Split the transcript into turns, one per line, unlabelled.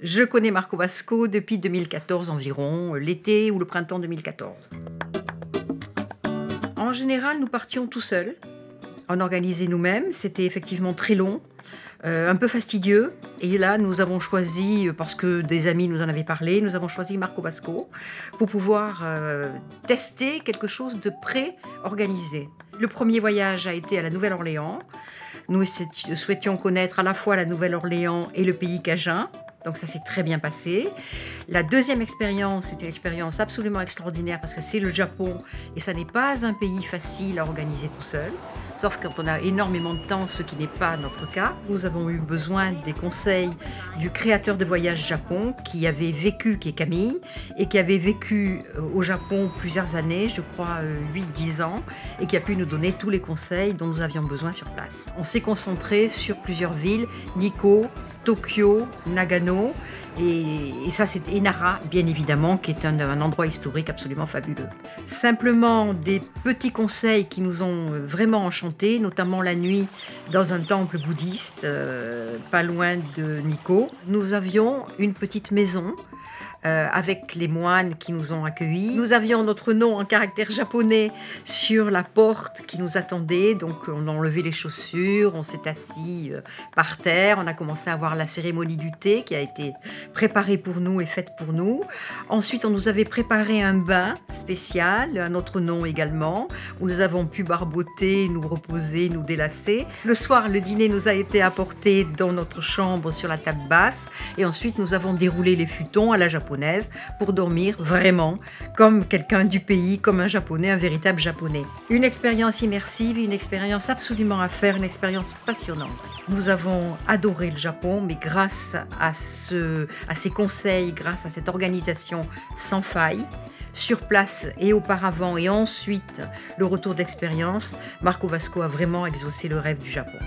Je connais Marco Vasco depuis 2014 environ, l'été ou le printemps 2014. En général, nous partions tout seuls. On organisait nous-mêmes, c'était effectivement très long, un peu fastidieux. Et là, nous avons choisi, parce que des amis nous en avaient parlé, nous avons choisi Marco Vasco pour pouvoir tester quelque chose de pré-organisé. Le premier voyage a été à la Nouvelle-Orléans. Nous souhaitions connaître à la fois la Nouvelle-Orléans et le pays cajun. Donc ça s'est très bien passé. La deuxième expérience, c'est une expérience absolument extraordinaire parce que c'est le Japon et ça n'est pas un pays facile à organiser tout seul, sauf quand on a énormément de temps, ce qui n'est pas notre cas. Nous avons eu besoin des conseils du créateur de voyage Japon qui avait vécu, qui est Camille, et qui avait vécu au Japon plusieurs années, je crois 8-10 ans, et qui a pu nous donner tous les conseils dont nous avions besoin sur place. On s'est concentré sur plusieurs villes, Nikko, Tokyo, Nagano, et ça c'est Nara, bien évidemment, qui est un endroit historique absolument fabuleux. Simplement des petits conseils qui nous ont vraiment enchantés, notamment la nuit dans un temple bouddhiste, pas loin de Nikko. Nous avions une petite maison avec les moines qui nous ont accueillis. Nous avions notre nom en caractère japonais sur la porte qui nous attendait, donc on a enlevé les chaussures, on s'est assis par terre, on a commencé à voir la cérémonie du thé qui a été préparée pour nous et faite pour nous. Ensuite, on nous avait préparé un bain spécial, à notre nom également, où nous avons pu barboter, nous reposer, nous délasser. Le soir, le dîner nous a été apporté dans notre chambre sur la table basse, et ensuite nous avons déroulé les futons à la japonaise pour dormir vraiment comme quelqu'un du pays, comme un japonais, un véritable japonais. Une expérience immersive, une expérience absolument à faire, une expérience passionnante. Nous avons adoré le Japon, mais grâce à ces conseils, grâce à cette organisation sans faille, sur place et auparavant et ensuite le retour d'expérience, Marco Vasco a vraiment exaucé le rêve du Japon.